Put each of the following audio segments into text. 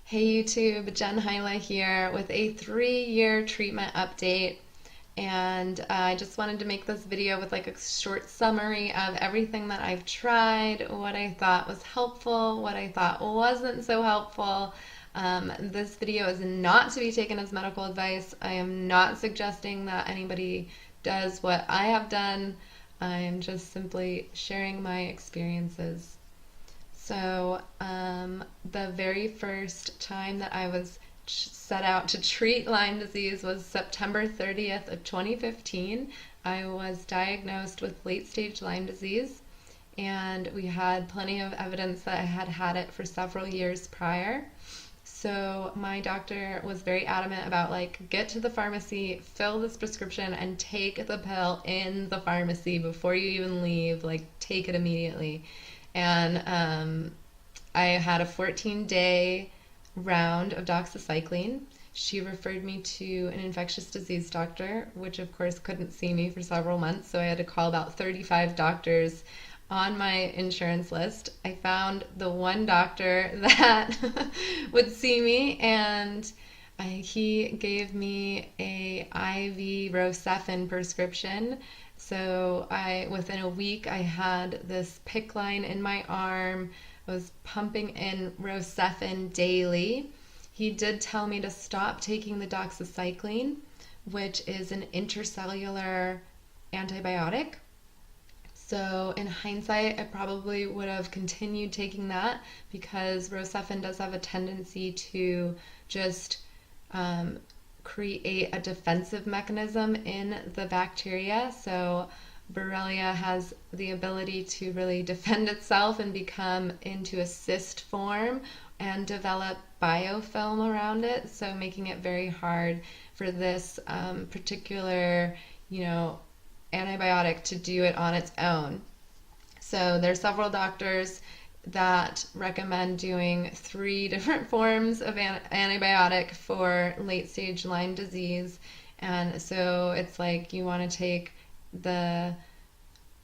Hey YouTube, Jen here with a 3-year treatment update. And I just wanted to make this video with like a short summary of everything that I've tried, what I thought was helpful, what I thought wasn't so helpful. This video is not to be taken as medical advice. I am not suggesting that anybody does what I have done. I am just simply sharing my experiences. So, the very first time that I was set out to treat Lyme disease was September 30th of 2015. I was diagnosed with late-stage Lyme disease, and we had plenty of evidence that I had had it for several years prior. So my doctor was very adamant about like, get to the pharmacy, fill this prescription, and take the pill in the pharmacy before you even leave. Like, take it immediately. And I had a 14-day round of doxycycline. She referred me to an infectious disease doctor, which of course couldn't see me for several months, so I had to call about 35 doctors on my insurance list. I found the one doctor that would see me, and he gave me a IV Rocephin prescription. So within a week, I had this PICC line in my arm. I was pumping in Rocephin daily. He did tell me to stop taking the doxycycline, which is an intercellular antibiotic. So in hindsight, I probably would have continued taking that because Rocephin does have a tendency to just create a defensive mechanism in the bacteria. So Borrelia has the ability to really defend itself and become into a cyst form and develop biofilm around it, so making it very hard for this particular, antibiotic to do it on its own. So there's several doctors that recommend doing 3 different forms of antibiotic for late stage Lyme disease. And so it's like you want to take the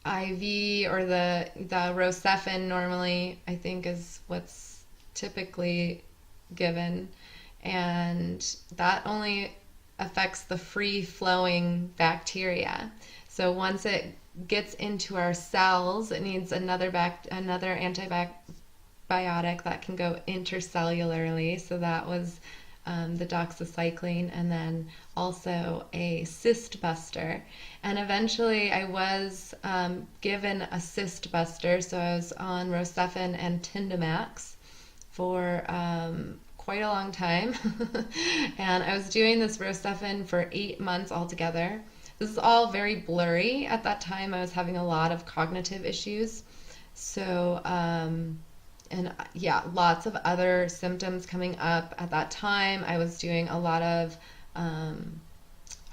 IV or the Rocephin normally, I think, is what's typically given. And that only affects the free flowing bacteria. So once it gets into our cells, it needs another antibiotic that can go intercellularly. So that was the doxycycline, and then also a cyst buster. And eventually I was given a cyst buster, so I was on Rocephin and Tindamax for quite a long time. And I was doing this Rocephin for 8 months altogether. This is all very blurry. At that time, I was having a lot of cognitive issues. So, and yeah, lots of other symptoms coming up at that time. I was doing a lot of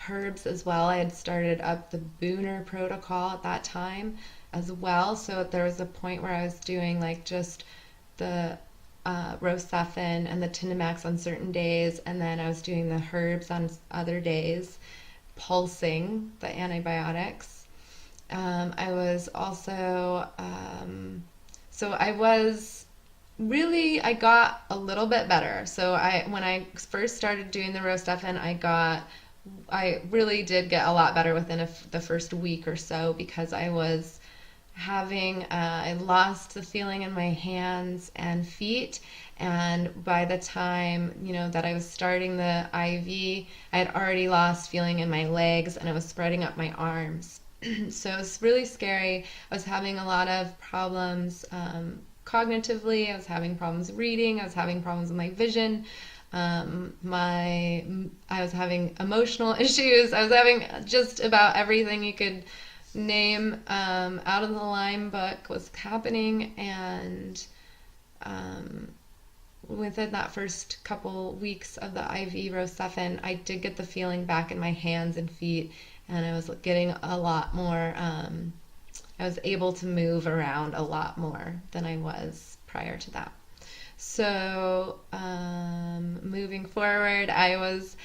herbs as well. I had started up the Booner protocol at that time as well. So there was a point where I was doing like just the Rocephin and the Tindamax on certain days, and then I was doing the herbs on other days, pulsing the antibiotics. I was also, so I got a little bit better. So when I first started doing the Rocephin, I really did get a lot better within the first week or so, because I was I lost the feeling in my hands and feet. And by the time, that I was starting the IV, I had already lost feeling in my legs, and it was spreading up my arms. So it was really scary. I was having a lot of problems cognitively. I was having problems reading. I was having problems with my vision. I was having emotional issues. I was having just about everything you could name out of the Lyme book was happening. And within that first couple weeks of the IV Rocephin, I did get the feeling back in my hands and feet, and I was getting a lot more, I was able to move around a lot more than I was prior to that. So moving forward, I was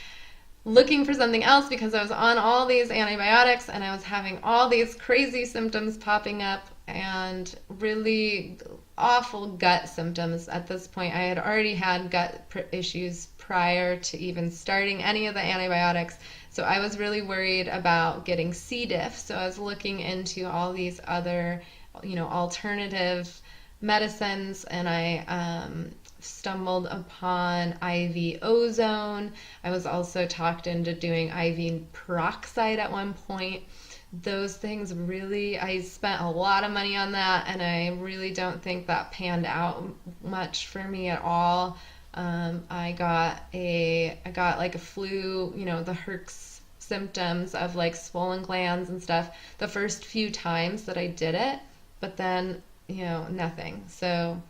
looking for something else because I was on all these antibiotics and I was having all these crazy symptoms popping up, and really awful gut symptoms at this point. I had already had issues prior to even starting any of the antibiotics. So I was really worried about getting C. diff. So I was looking into all these other, alternative medicines, and I stumbled upon IV ozone. I was also talked into doing IV peroxide at one point. Those things really, I spent a lot of money on that, and I really don't think that panned out much for me at all. I got like a flu, the Herx symptoms of like swollen glands and stuff the first few times that I did it, but then, nothing. So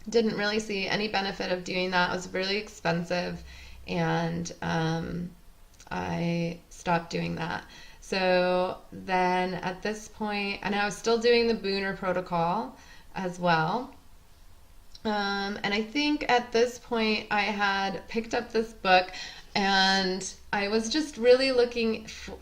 didn't really see any benefit of doing that. It was really expensive, and I stopped doing that. So then at this point, and I was still doing the Booner protocol as well. And I think at this point I had picked up this book, and I was just really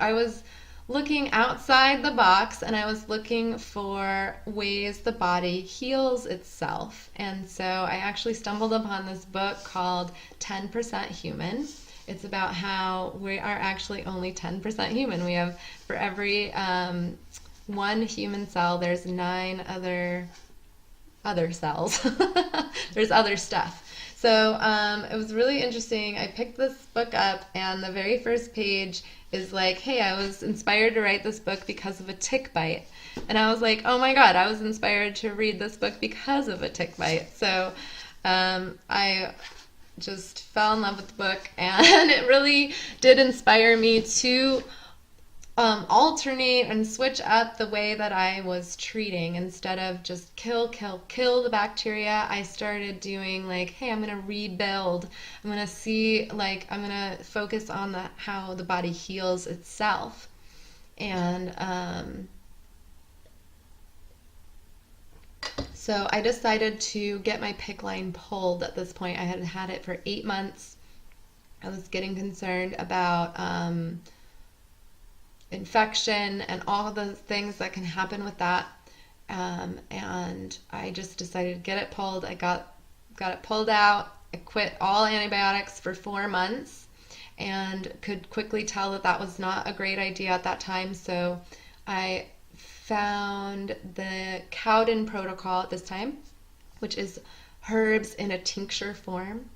I was looking outside the box, and I was looking for ways the body heals itself. And so I actually stumbled upon this book called 10% Human. It's about how we are actually only 10% human. We have, for every one human cell, there's 9 other cells. There's other stuff. So it was really interesting. I picked this book up, and the very first page is like, hey, I was inspired to write this book because of a tick bite. And I was like, oh my God, I was inspired to read this book because of a tick bite. So I just fell in love with the book, and it really did inspire me to alternate and switch up the way that I was treating. Instead of just kill the bacteria, I started doing like, hey, I'm going to rebuild. I'm going to focus on how the body heals itself. And so I decided to get my PICC line pulled at this point. I had had it for 8 months. I was getting concerned about infection and all of the things that can happen with that. And I just decided to get it pulled. I got it pulled out. I quit all antibiotics for 4 months, and could quickly tell that was not a great idea at that time. So I found the Cowden protocol at this time, which is herbs in a tincture form.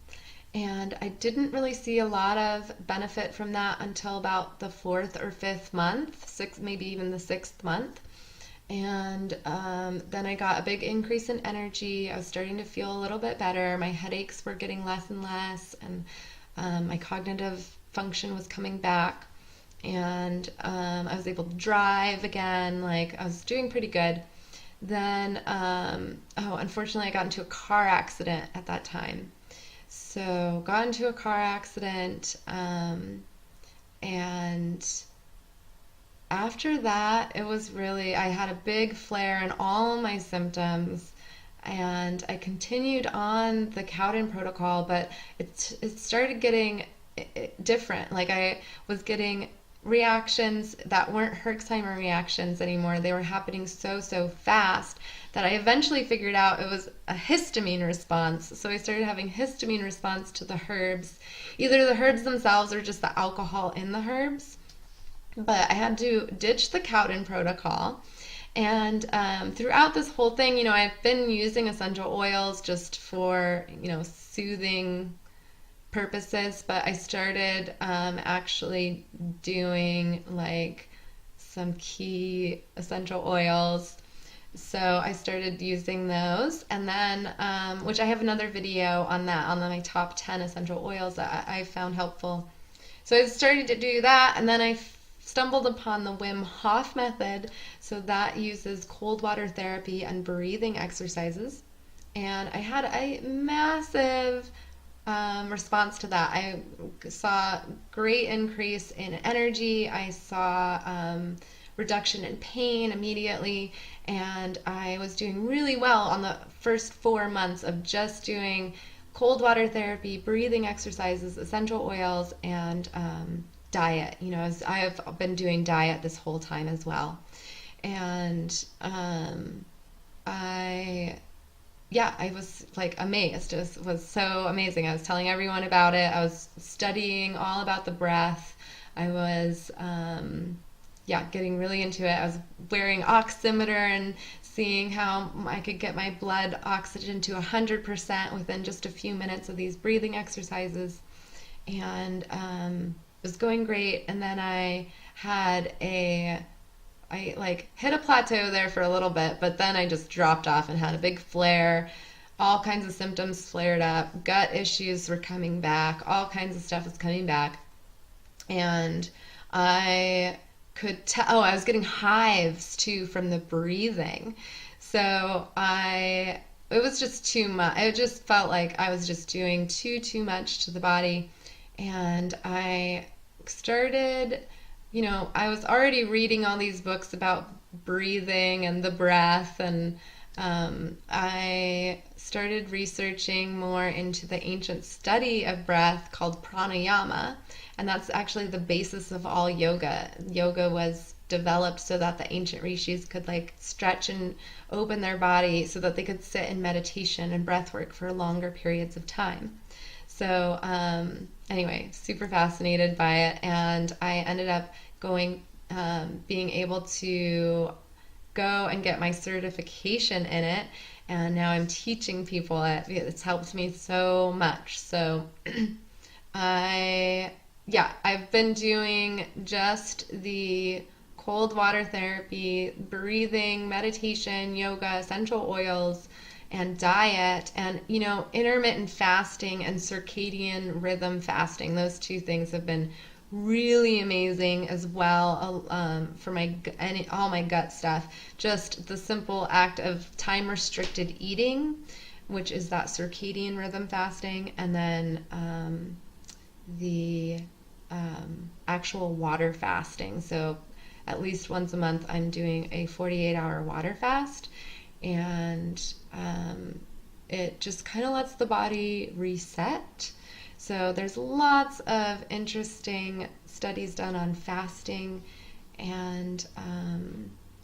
And I didn't really see a lot of benefit from that until about the 4th or 5th month, maybe even the 6th month. And then I got a big increase in energy. I was starting to feel a little bit better. My headaches were getting less and less, and my cognitive function was coming back. And I was able to drive again. Like, I was doing pretty good. Then, unfortunately, I got into a car accident at that time. So got into a car accident, and after that, it was really, I had a big flare in all of my symptoms, and I continued on the Cowden protocol, but it started getting different. Like, I was getting reactions that weren't Herxheimer reactions anymore. They were happening so fast that I eventually figured out it was a histamine response. So I started having histamine response to the herbs, either the herbs themselves or just the alcohol in the herbs. But I had to ditch the Cowden protocol. And throughout this whole thing, I've been using essential oils just for, soothing purposes, but I started actually doing like some key essential oils. So I started using those, and then which I have another video on that, on my top 10 essential oils that I found helpful. So I started to do that, and then I stumbled upon the Wim Hof method. So that uses cold water therapy and breathing exercises, and I had a massive response to that. I saw great increase in energy. I saw reduction in pain immediately, and I was doing really well on the first 4 months of just doing cold water therapy, breathing exercises, essential oils, and diet. I've been doing diet this whole time as well. And I yeah, I was like amazed. It was so amazing. I was telling everyone about it. I was studying all about the breath. I was, yeah, getting really into it. I was wearing oximeter and seeing how I could get my blood oxygen to 100% within just a few minutes of these breathing exercises. And it was going great. And then had a I like hit a plateau there for a little bit, but then I just dropped off and had a big flare. All kinds of symptoms flared up. Gut issues were coming back. All kinds of stuff was coming back. And I could tell, oh, I was getting hives too from the breathing. So it was just too much. It just felt like I was just doing too much to the body. And I started, I was already reading all these books about breathing and the breath, and I started researching more into the ancient study of breath called pranayama, and that's actually the basis of all yoga. Yoga was developed so that the ancient rishis could like stretch and open their body so that they could sit in meditation and breath work for longer periods of time. So anyway, super fascinated by it, and I ended up being able to go and get my certification in it, and now I'm teaching people it. It's helped me so much. So I've been doing just the cold water therapy, breathing, meditation, yoga, essential oils, and diet, and intermittent fasting and circadian rhythm fasting. Those two things have been really amazing as well, for all my gut stuff. Just the simple act of time restricted eating, which is that circadian rhythm fasting, and then the actual water fasting. So at least once a month I'm doing a 48-hour water fast, and it just kind of lets the body reset. So there's lots of interesting studies done on fasting, and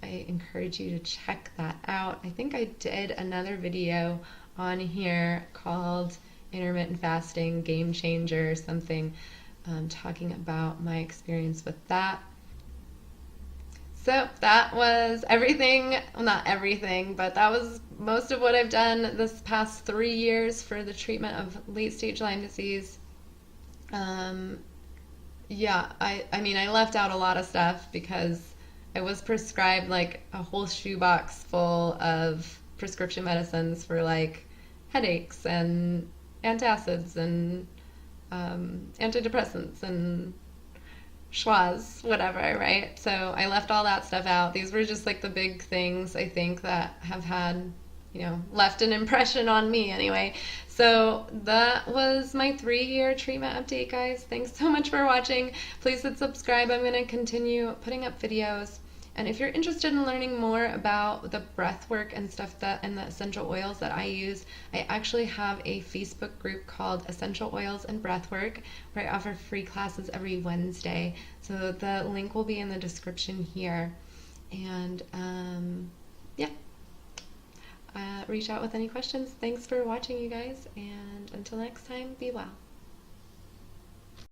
I encourage you to check that out. I think I did another video on here called Intermittent Fasting Game Changer or something, talking about my experience with that. So that was everything, well, not everything, but that was most of what I've done this past 3 years for the treatment of late stage Lyme disease. I mean, I left out a lot of stuff because I was prescribed like a whole shoebox full of prescription medicines for like headaches and antacids and antidepressants and schwaz, whatever, right? So I left all that stuff out. These were just like the big things I think that have had, left an impression on me anyway. So that was my 3-year treatment update, guys. Thanks so much for watching. Please hit subscribe. I'm going to continue putting up videos. And if you're interested in learning more about the breath work and stuff and the essential oils that I use, I actually have a Facebook group called Essential Oils and Breathwork, where I offer free classes every Wednesday. So the link will be in the description here. And reach out with any questions. Thanks for watching, you guys. And until next time, be well.